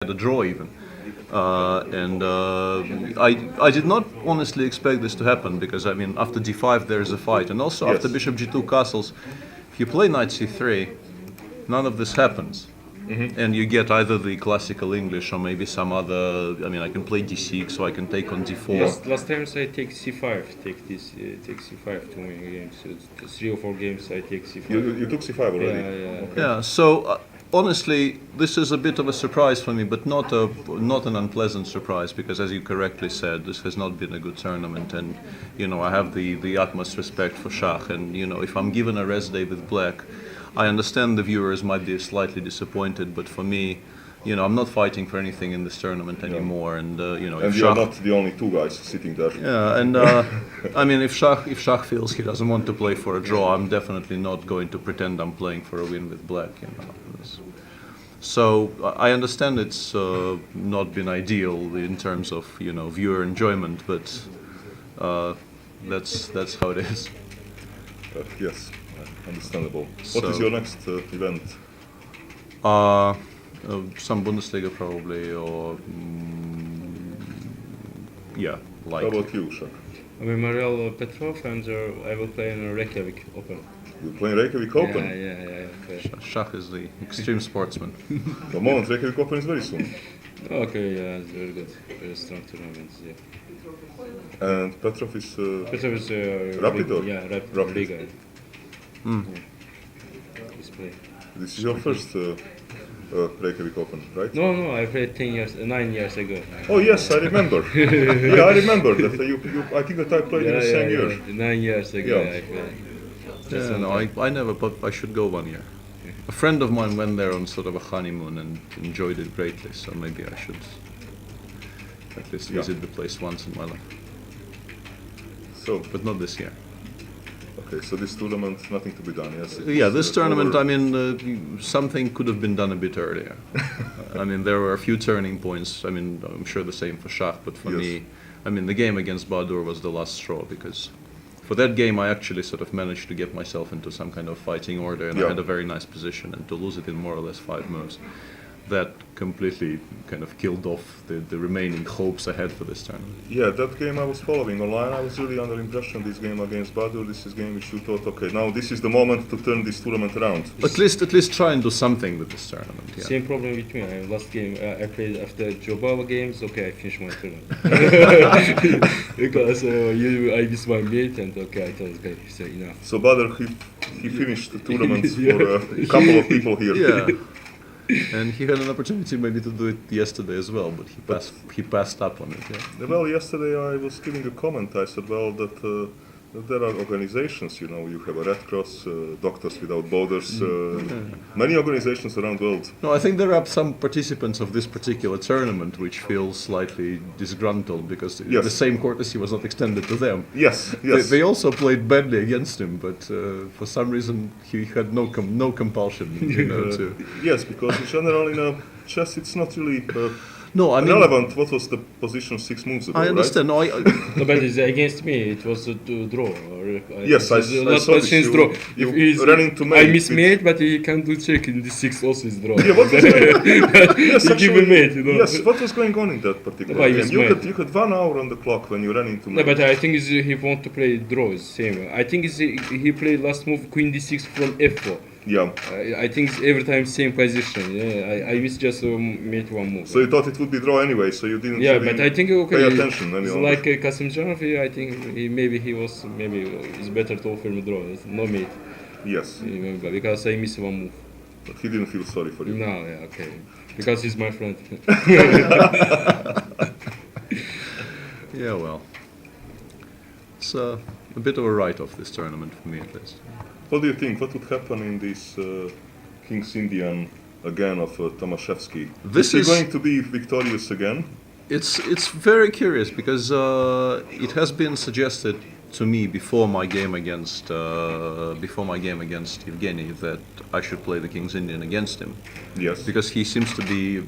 had a draw even. I did not honestly expect this to happen because I mean after d5 there is a fight, and also after bishop g2 castles, if you play knight c3, none of this happens. And you get either the classical English or maybe some other. I mean, I can play d6, so I can take on d4. Last times I take c5, take c5 too many games. So 3 or 4 games I take c5. You took c5 already? Yeah. Okay. Yeah. So honestly, this is a bit of a surprise for me, but not an unpleasant surprise because, as you correctly said, this has not been a good tournament, and I have the utmost respect for Schach, and if I'm given a rest day with black, I understand the viewers might be slightly disappointed, but for me, I'm not fighting for anything in this tournament anymore, and and you're not the only two guys sitting there. Yeah, and I mean, if Schach feels he doesn't want to play for a draw, I'm definitely not going to pretend I'm playing for a win with black. So I understand it's not been ideal in terms of viewer enjoyment, but that's how it is. Yes, understandable. So, what is your next event? Some Bundesliga probably, or yeah, like. How about you, Shak? I'm Mamedyarov Petrov, and I will play in Reykjavik Open. You play Reykjavik Open? Yeah. Schach is the extreme sportsman. The moment Reykjavik Open is very soon. Okay, yeah, it's very good. Very strong tournament, yeah. And Petrov is... Petrov is Rapid or? Yeah, Rapid. Liga. He's playing. This is your first Reykjavik Open, right? No, I played 9 years ago. Oh yes, I remember. Yeah, I remember that I think that I played in the same year. 9 years ago, Yeah. I played. Yeah, no, I never, but I should go one year. A friend of mine went there on sort of a honeymoon and enjoyed it greatly, so maybe I should at least visit the place once in my life. So, But not this year. okay, so this tournament, nothing to be done, yes? Yeah, this tournament, over. I mean, something could have been done a bit earlier. I mean, there were a few turning points. I mean, I'm sure the same for Schach, but for Yes. me, I mean, the game against Bahadur was the last straw because for that game I actually sort of managed to get myself into some kind of fighting order, and I Yeah. had a very nice position, and to lose it in more or less 5 moves, that completely kind of killed off the remaining hopes I had for this tournament. Yeah, that game I was following online. I was really under impression this game against Badur. This is a game which you thought, okay, now this is the moment to turn this tournament around. At least try and do something with this tournament. Yeah. Same problem with me. Last game I played after Jobava games. Okay, I finished my tournament because I missed my mate, and okay, I thought okay, so enough. So Badur, he finished the tournament for a couple of people here. Yeah. And he had an opportunity maybe to do it yesterday as well, but he passed up on it. Yeah. Well, yesterday I was giving a comment. I said, well, that there are organizations, you have a Red Cross, Doctors Without Borders, many organizations around the world. No, I think there are some participants of this particular tournament which feel slightly disgruntled because Yes. the same courtesy was not extended to them. Yes. They also played badly against him, but for some reason he had no compulsion, to. Yes, because in general in chess it's not really No, I mean, relevant. What was the position 6 moves ago, I understand. No, No, but it's against me. It was a draw. Yes, I saw this. Draw. You If he's, ran into I mate miss with- mate, but he can't do check in the 6 also is draw. Yeah, what was yes, He give a mate, Yes, what was going on in that particular No, he game? was You mate. had 1 hour on the clock when you ran into No, mate. but I think he want to play draws. Same. I think he played last move Queen D6 from F4. Yeah. I think it's every time same position. Yeah, I miss just made one move. So you thought it would be draw anyway, so you didn't Yeah, really but I think okay. pay attention. It's like Kasimdzhanov. I think it's better to offer me draw. It's no mate. Yes, Because I miss one move. but he didn't feel sorry for you. No, yeah, okay. Because he's my friend. yeah, well, it's a bit of a write-off this tournament for me at least. What do you think? What would happen in this King's Indian again of Tomaszewski? This is he is- going to be victorious again? It's very curious because it has been suggested to me before my game against Evgeny that I should play the King's Indian against him Yes. because he seems to be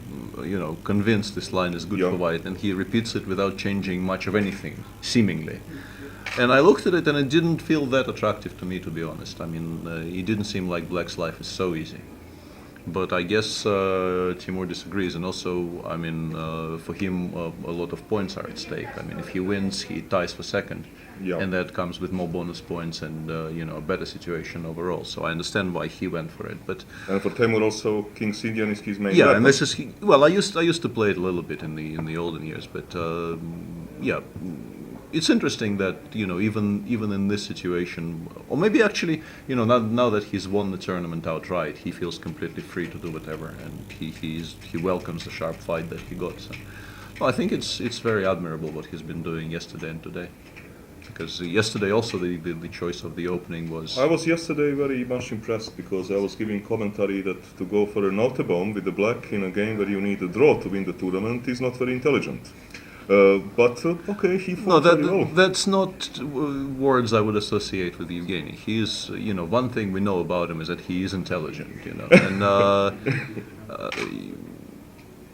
convinced this line is good Yeah. for white, and he repeats it without changing much of anything seemingly. And I looked at it and it didn't feel that attractive to me, to be honest. I mean, it didn't seem like black's life is so easy. But I guess Timur disagrees, and also, I mean, for him, a lot of points are at stake. I mean, if he wins, he ties for second, Yeah. and that comes with more bonus points and a better situation overall. So I understand why he went for it. But And for Temur also, King's Indian is his main yeah, weapon. and this is well, I used to play it a little bit in the olden years, but yeah. It's interesting that even in this situation, or maybe actually now that he's won the tournament outright, he feels completely free to do whatever, and he welcomes the sharp fight that he got. So, well, I think it's very admirable what he's been doing yesterday and today, because yesterday also the choice of the opening was. I was yesterday very much impressed because I was giving commentary that to go for a Notebomb with the black in a game where you need a draw to win the tournament is not very intelligent. But okay, he fought very well. That's not words I would associate with Evgeny. He is, one thing we know about him is that he is intelligent, and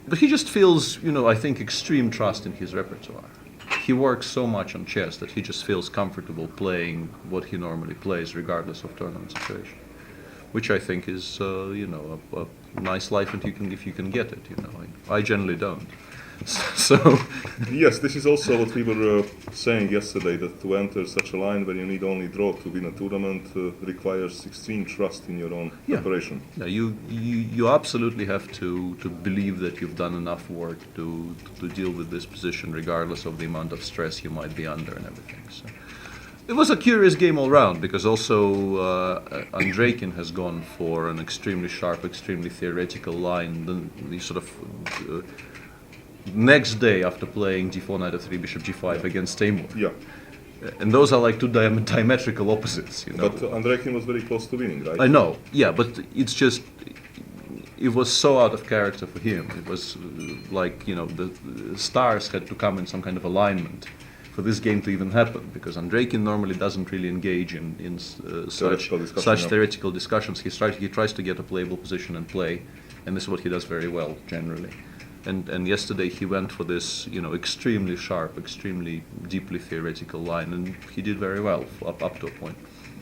but he just feels, I think, extreme trust in his repertoire. He works so much on chess that he just feels comfortable playing what he normally plays, regardless of tournament situation, which I think is, a nice life, and if you can get it, I generally don't. So Yes, this is also what we were saying yesterday, that to enter such a line where you need only draw to win a tournament requires extreme trust in your own preparation. Yeah, you absolutely have to believe that you've done enough work to deal with this position, regardless of the amount of stress you might be under and everything. So it was a curious game all round, because also Andreikin has gone for an extremely sharp, extremely theoretical line. The sort of next day after playing g4, knight f3, bishop g5 against Timur. Yeah, And those are like two diametrical opposites, but Andreikin was very close to winning, right? I know, yeah, but it's just, it was so out of character for him. It was like, the stars had to come in some kind of alignment for this game to even happen, because Andreikin normally doesn't really engage in such theoretical discussions. He tries to get a playable position and play, and this is what he does very well, generally. And yesterday he went for this, extremely sharp, extremely deeply theoretical line, and he did very well up to a point.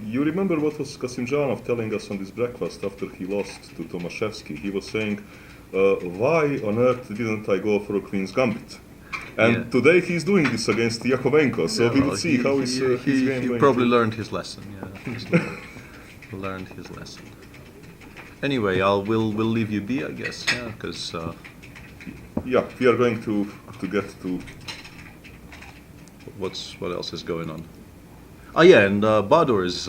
You remember what was Kasimdzhanov telling us on this breakfast after he lost to Tomaszewski? He was saying, why on earth didn't I go for a Queen's Gambit? And today he's doing this against Yakovenko, so we will see how his game He going probably to... learned his lesson, learned his lesson. Anyway, we'll leave you be, I guess, because... Yeah, we are going to get to... what else is going on? Oh yeah, and Badur is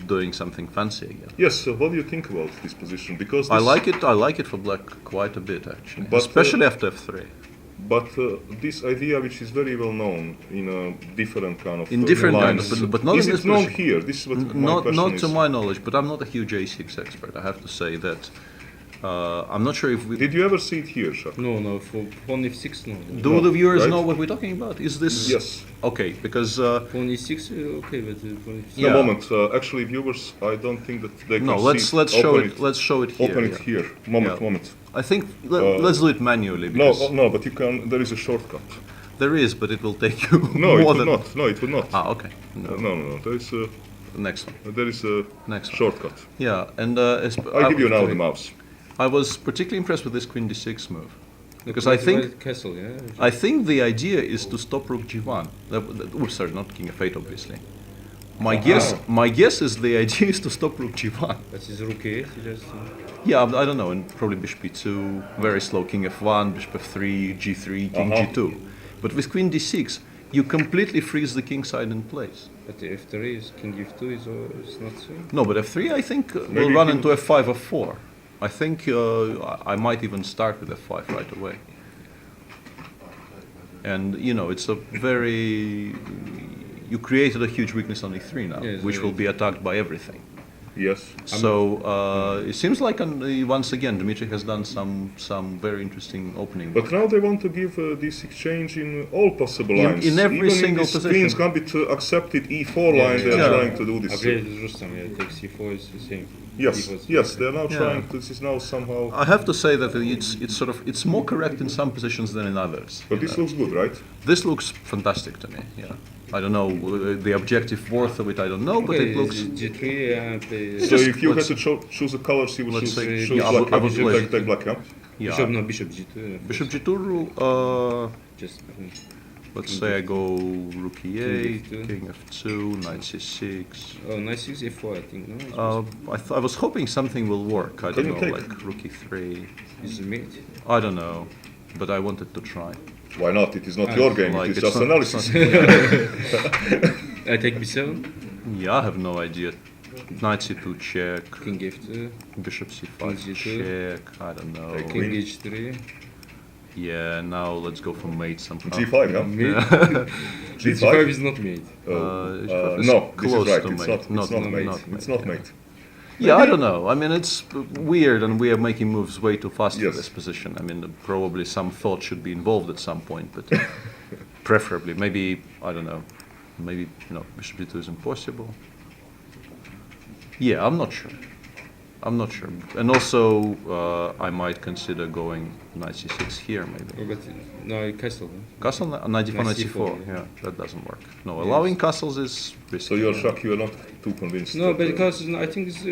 doing something fancy again. Yes, so what do you think about this position? Because I like it for black quite a bit, actually, But, especially after f3. But this idea, which is very well known in a different kind of In different lines, kinds, but not is in it this known position. here? This is what my Not question to is. my knowledge, but I'm not a huge a6 expert. I have to say that I'm not sure if we. Did you ever see it here, Shak? No, for pawn f6, no. Do the viewers right? know what we're talking about? Is this Yes. okay? Because Pawn e6, okay, but pawn f6. No, Yeah. moment. Actually, viewers, I don't think that they can no, see let's it. show Open it. Let's show it here. Open it yeah. here. Moment, Yeah. moment. I think let's do it manually. No, Because no, but you can. There is a shortcut. there is, but it will take you No, it more would than. not. No, it would not. Ah, okay. No. No. There is a Next one. Next one. shortcut. Yeah, and I'll give you now the mouse. I was particularly impressed with this Queen d6 move, because I think Castle, yeah. I think the idea is to stop Rook g1. Oops, sorry, not King f8, obviously. My guess is the idea is to stop Rook g1. That is Rook a8, just. Yeah, I don't know, and probably Bishop e2, very slow King f1, Bishop f3, g3, King g2. But with Queen d6, you completely freeze the king side in place. But f3 is King f2 is not so. No, but f3 I think will Maybe run he into f5, f4. I think I might even start with f5 right away. And it's a very... You created a huge weakness on e3 now, Yes, which will be attacked by everything. Yes. So it seems like once again Dmitry has done some very interesting opening. But now they want to give this exchange in all possible lines. In every Even single in this position. Queen's Gambit accepted e4 line, they are Yeah. trying to do this. Agreed with Rustam, yeah, take c4 is the same. Yes, was- yes, they are now Yeah. trying. This is now somehow. I have to say that it's more correct in some positions than in others. But you this know. looks good, right? This looks fantastic to me. Yeah, I don't know the objective worth of it. I don't know, but Okay, it looks. G3 and play So Just if you had let's- to choose the colors, you would let's choose, say- choose yeah, black. I would You play- take black, yeah? Yeah, bishop, no, bishop G2. Bishop G2. Just Let's say I go rook E8, King F2. King F2, Knight C6. oh, knight 6 F4, I think. No, I was hoping something will work. I Can don't you know, take? like rook E3. is it mate? I don't know, but I wanted to try. Why not? It is not Ah, your game. Like, it is it's just not- analysis. I take B7, Yeah, I have no idea. Knight C2 check, King F2, Bishop C5 King G2. check. I don't know. Take King Queen. H3. Yeah, now let's go for mate somehow. G5, yeah. Mate. G5. G5 is not mate. It's No, this close is right. to It's mate. not. It's not mate. not It's mate, not yeah. mate. Yeah, I don't know. I mean, it's weird, and we are making moves way too fast for Yes. this position. I mean, probably some thought should be involved at some point, but preferably, maybe I don't know. Maybe Bishop D2 is impossible. Yeah, I'm not sure. I'm not sure. And also, I might consider going Knight C6 here, maybe. Oh, but no, castle. Castle, Knight D4, Knight C4. C4, Yeah, that doesn't work. No, allowing castles is risky. So you're shocked you are not too convinced. No, that, because I think it's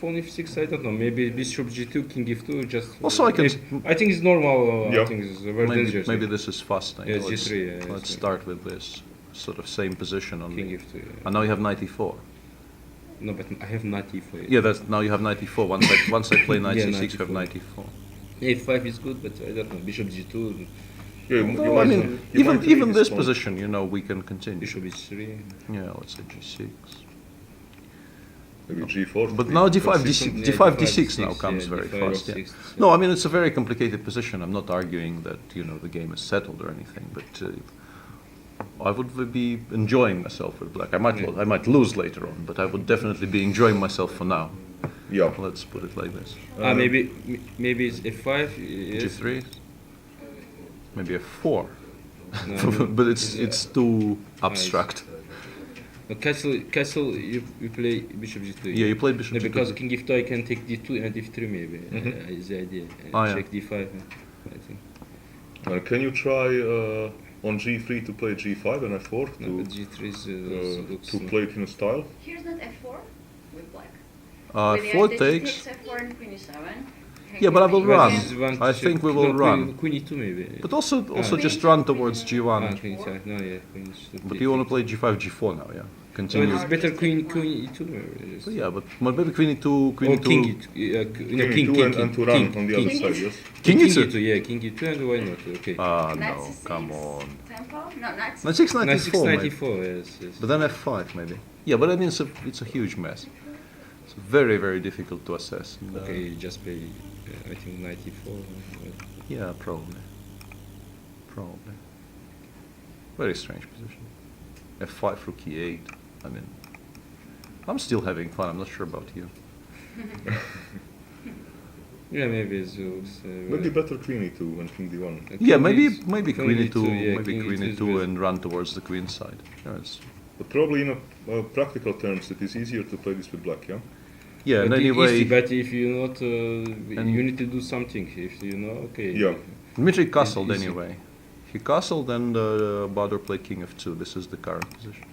pawn F6. I don't know. Maybe Bishop G2, King F2. Just. Also, I can- I think it's normal. I Yeah. think it's very maybe, dangerous. maybe this is fast. Yeah, let's, G3, yeah, let's yeah. start with this sort of same position on King the. F2. Yeah. And now you have Knight E4. No, but I have Knight E4. Yeah, that's now you have Knight E4. Once I play Knight Yeah, C6, Knight you have E4. Knight E4. A5 is good, but I don't know. Bishop G2, Yeah, you No, I might- mean, you even might leave even this pawn. position, we can continue. Bishop H3. Yeah, let's say G6. Maybe G4. But now D5, Consistent, D5, yeah, D6 now D6, comes yeah, very D5, fast. Yeah. D6, No, I mean it's a very complicated position. I'm not arguing that the game is settled or anything, but I would be enjoying myself with black. I might lose later on, but I would definitely be enjoying myself for now. Yeah. Let's put it like this. Maybe it's F5. Yes. G3, maybe F4, No, but it's too abstract. Castle, you play Bishop G2. Yeah, you played Bishop No, G2. because King F2 I can take D2 and F3 maybe. Is the idea. Ah, yeah. Check D5. I think. Can you try on G3 to play G5 and F4 No, but G3 is, looks. to play it in a style? Here's not F4 with black. F4 takes. F4 and Queen E7. Yeah, but I will But run. this is one to I check. think we will No, run. Queen E2 maybe. But also Queen just E2, run Queen towards E1. G1. Queen E2. No, yeah, Queen E2. But you want to play G5, G4 now, yeah? So Continue. it's better Queen E2 maybe. But yeah, but maybe Queen E2, Queen Or E2. King E2. No, King King, E2 and to run King, on the King. other side, yes? King King E2. E2, yeah, King E2 and why not? Okay. Ah, Knight no, C6, come on. Tempo? No, Knight Knight C6. 6, Knight Knight E4, 6, maybe. 94, yes, yes. But then F5 maybe. Yeah, but I mean it's a huge mess. It's very, very difficult to assess. And, Okay, just play, I think 94. Yeah, probably. Probably. Very strange position. F5, rook E8. I mean, I'm still having fun. I'm not sure about you. Yeah, maybe it looks. Maybe better Queen E2 and King D1. Yeah, maybe King Queen E2, yeah, maybe King Queen E2 is E2 best. and run towards the Queen side. Yeah, But probably in practical terms, it is easier to play this with black, yeah? yeah, and But anyway, easy, but if you not, And- you need to do something. If you know, okay. Yeah. Dmitry castled easy. anyway. He castled and Badr played King F2. This is the current position.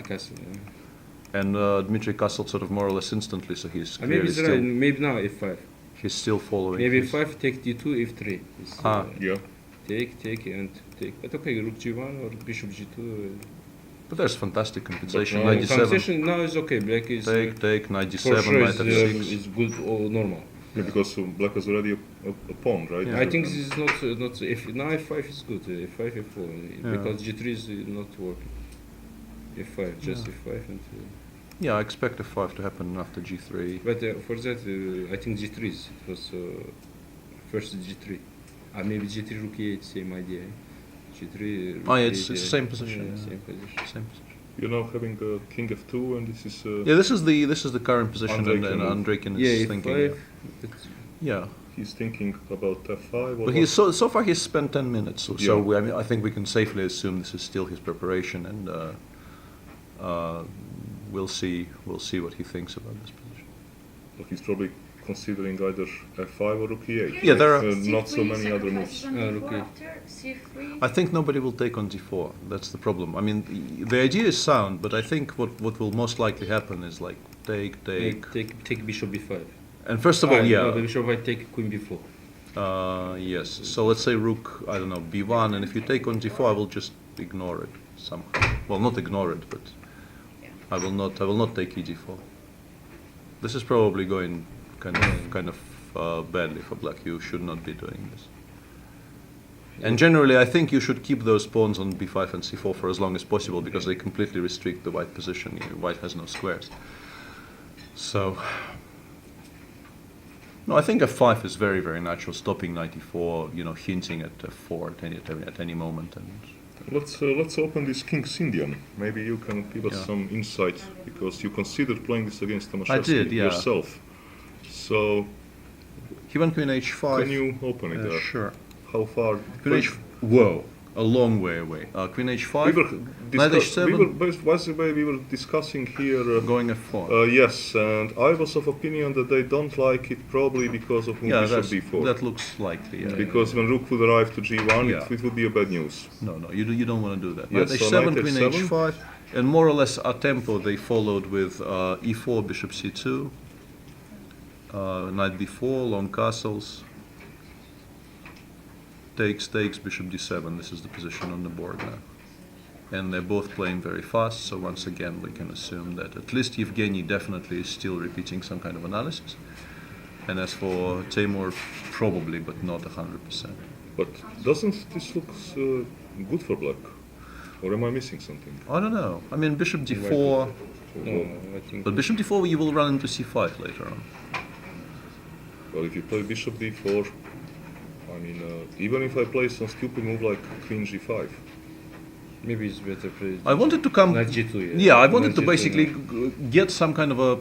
Castle. Yeah. And Dmitry castled sort of more or less instantly, so he's Maybe clearly it's still, right. Maybe now F5. he's still following. Maybe his- F5 take D2, F3. It's, Ah. Yeah. take and take. But okay, Rook G1 or Bishop G2. But there's fantastic compensation. now- 97. Compensation now is okay. Black is Take, for 97, sure knight F6. is good or normal. Yeah, because black has already a pawn, right? Yeah. I think this is not if now F5 is good. F5 F4 because G3 is not working. F5 just Yeah. F5 and. Yeah, I expect F5 to happen after G3. But for that, I think G3 is it was first G3. Maybe G3 Rook E8, same idea. G3. Oh, yeah, Rook it's the E8, same position, Yeah, yeah. same position. Same position. You're now having King F2, and this is. Yeah, this is the current position, and Andreykin. Andreykin Yeah, is F5. thinking. It's, Yeah, He's thinking about F5. Or but he's so far he's spent 10 minutes. So Yeah. I mean, I think we can safely assume this is still his preparation, and we'll see what he thinks about this position. But he's probably considering either f5 or rook e8. Yeah, there are- Not so many other moves. Okay. After c3. I think nobody will take on d4. That's the problem. I mean, the idea is sound, but I think what will most likely happen is like take. Take bishop b5. And first of all, No, the yeah, bishop I take queen b4. yes. So let's say rook, I don't know, b1, and if you take on d4, I will just ignore it somehow. Well, not ignore it, but I will not take e4. This is probably going kind of badly for black. You should not be doing this. And generally, I think you should keep those pawns on b5 and c4 for as long as possible because they completely restrict the white position. White has no squares. So, no, I think f5 is very, very natural, stopping knight e4, you know, hinting at f4 at any moment. And Let's open this King's Indian. Maybe you can give us Yeah. some insight because you considered playing this against Tomaszewski did, yeah. yourself. So he went queen h5. can you open it there? Sure. How far? Queen h. Whoa, a long way away. Queen h5. We were, Knight discuss- h7. we were discussing here. Going f4. Yes, and I was of opinion that they don't like it probably because of Yeah, bishop that's, d4. that looks likely. Yeah. Because when rook would arrive to g1, Yeah. it would be a bad news. No, you don't want to do that. Yes, Knight so h7, knight queen h7. h5, and more or less a tempo they followed with e4, bishop c2, knight b4, long castles, takes, bishop d7. This is the position on the board now. And they're both playing very fast, so once again we can assume that at least Yevgeny definitely is still repeating some kind of analysis. And as for Timur, probably, but not 100%. But doesn't this look good for black? Or am I missing something? I don't know. I mean, bishop d4, No, I think. but bishop d4 you will run into c5 later on. Well, if you play bishop d4, I mean, even if I play some stupid move like queen g5, Maybe it's better play. I wanted to come. Knight g2. Yeah, I wanted Knight to G2, basically yeah. get some kind of a.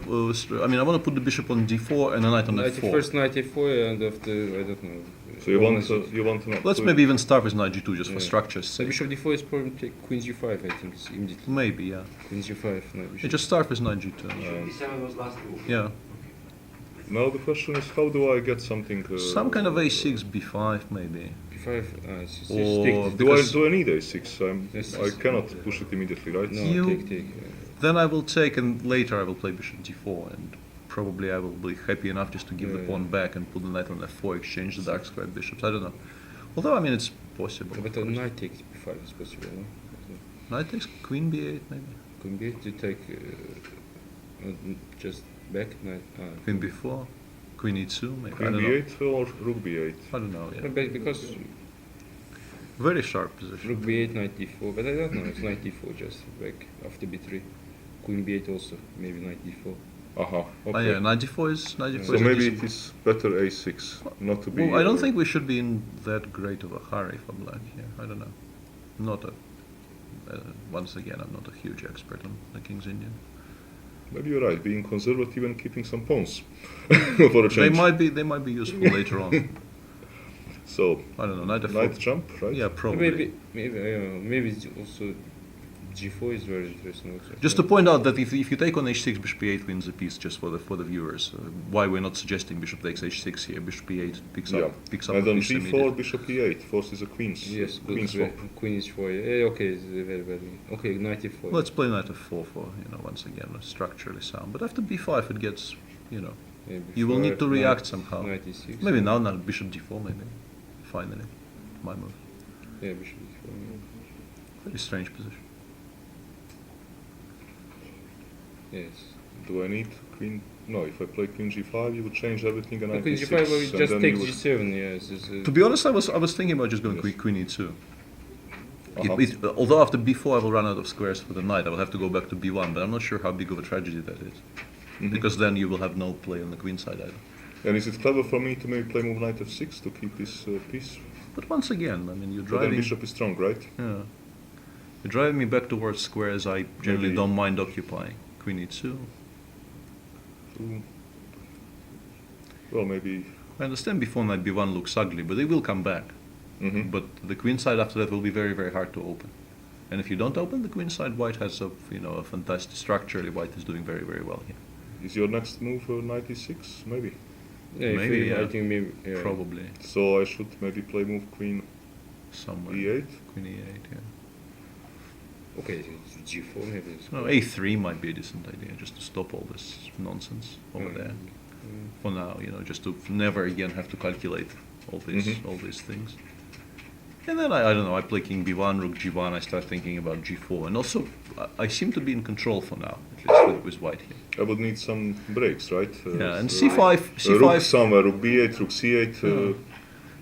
I mean, I want to put the bishop on d4 and a knight on Knight f4. first knight a4 and after I don't know. so you want to know. Let's so maybe even start with knight g2 just for Yeah. structure's So sake. bishop d4 is probably take queen g5. I think it's immediately Maybe, yeah. queen g5. No, You bishop. just start with knight g2. D7 was last move. Yeah. Now the question is, how do I get something? Some kind of a6, b5, maybe. b5. It's Or- take. because- Do I need a6? Yes, I yes. cannot push it immediately, right? No, You- take. Then I will take, and later I will play bishop d4, and probably I will be happy enough just to give the Yeah, pawn back and put the knight on f4, exchange the dark squared bishops. I don't know. Although, I mean, it's possible. But a knight takes b5 is possible, no? Knight takes queen b8, maybe. Queen b8 to take just back knight. Queen b4, queen e2, maybe. I Queen don't know. b8 or rook b8? I don't know, yeah. Back because Very sharp position. rook b8, knight d4, but I don't know. It's knight d4 just back after b3. Queen b8 also, maybe knight d4. Aha. Oh, Okay. yeah, 94 is 94 So is a maybe decent- it is better a6, not to be. Well, I don't think we should be in that great of a hurry for black here. I don't know. Not a. Once again, I'm not a huge expert on the King's Indian. Maybe you're right. Being conservative and keeping some pawns for a They change. might be useful later on. So I don't know. Knight f4. knight jump, right? Yeah, probably. Maybe it's also g4 is very interesting also. Just to point out that if you take on h6, bishop e8 wins a piece. Just for the viewers, why we're not suggesting bishop takes h6 here. Bishop e8 picks Yeah. up And a on piece g4, immediately. bishop e8 forces a queen's. Yes, queen swap. queen is 4. Okay, it's very bad. Okay, knight e4. Let's play knight f4 for once again structurally sound. But after b5 it gets you will need to react somehow. Knight e6. Maybe now not bishop d4 maybe. Finally, my move. Yeah, bishop e4. Very strange position. Yes. Do I need queen? No, if I play queen g5, you would change everything and knight Queen e6. g5 will and just then take you would- g7. Yes. To be honest, I was thinking about just going Yes. queen e2. Uh-huh. Although after b4 I will run out of squares for the knight, I will have to go back to b1. But I'm not sure how big of a tragedy that is, Mhm. because then you will have no play on the queen side either. And is it clever for me to maybe play move knight f6 to keep this piece? But once again, I mean, you're But then driving. bishop is strong, right? Yeah. You're driving me back towards squares I generally Maybe- don't mind occupying. Queen e2. Ooh. Well, maybe. I understand before knight b1 looks ugly, but they will come back. Mhm. But the queen side after that will be very, very hard to open. And if you don't open the queen side, white has a fantastic structurally. White is doing very, very well here. Is your next move knight e6? Maybe. Yeah, Maybe, yeah. I think maybe. Yeah. Probably So I should maybe play move queen somewhere. e8. Queen e8, yeah. Okay, so G4 maybe. It's No, good. a3 might be a decent idea, just to stop all this nonsense over Mm. there. For now, just to never again have to calculate all these things. And then I don't know, I play king b1, rook g1, I start thinking about g4. And also, I seem to be in control for now, at least with white here. I would need some breaks, right? Yeah, and so c5, rook c5, somewhere, rook b8, rook c8.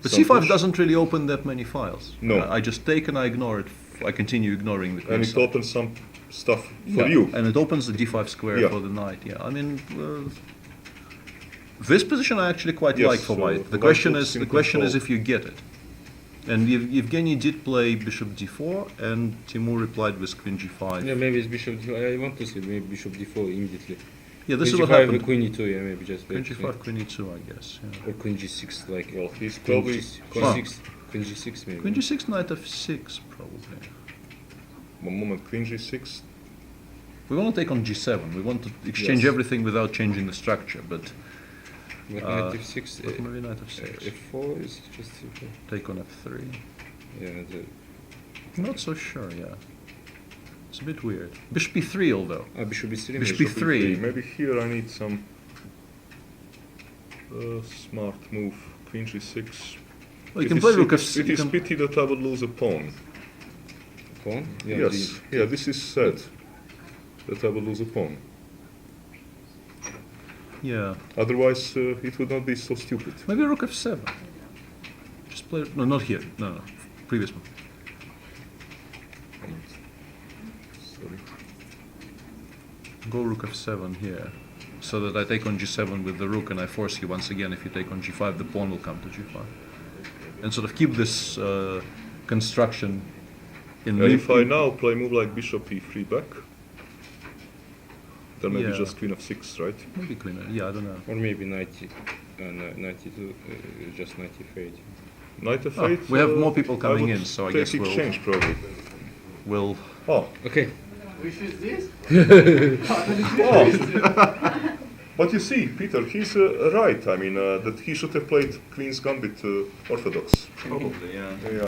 but some c5 push. doesn't really open that many files. No. I just take and I ignore it. I continue ignoring the queen And it side. opens some stuff for Yeah, you. and it opens the d5 square Yeah. for the knight. Yeah, I mean, this position I actually quite Yes, like for white. The white question looks is, in the question is control. if you get it. And Yevgeny did play bishop d4, and Timur replied with queen g5. Yeah, maybe it's bishop. I want to see maybe bishop d4 immediately. Yeah, this is queen what g5, happened. Queen e2, yeah, maybe just Queen wait. g5, queen e2, I guess. Yeah. Or queen g6, like. Well, he's Queen probably queen Ah. 6, queen g6 maybe. Queen g6, knight f6, probably. one moment. Queen g6. We want to take on g7. We want to exchange Yes. everything without changing the structure, but But knight f6, maybe knight f6. f4 is just. Take on f3. Yeah, Not so sure, yeah. It's a bit weird. Bishop e3, although. bishop b3. Bishop maybe. b3. Maybe here I need some smart move. Queen g6. Well, you It can is- play rook it f6. is- It is pity that I would lose a pawn. Pawn? Yeah, Yes. Yeah, this is sad. That I would lose a pawn. Yeah. Otherwise, it would not be so stupid. Maybe rook f7. Just play. No, not here. No, no. Previous one. Sorry. Go rook f7 here. So that I take on g7 with the rook and I force you once again. If you take on g5, the pawn will come to g5. And sort of keep this construction in And if I now play move like bishop e3 back, then maybe Yeah. just queen f6, right? Maybe queen. Yeah, I don't know. Or maybe 92, just 98. Knight Oh, f8. we have more people I coming would in, so I take guess we'll- exchange probably. We'll. Oh, Okay. Which is this? oh. But you see, Peter, he's right. I mean, that he should have played Queen's Gambit orthodox. Probably, yeah. Yeah.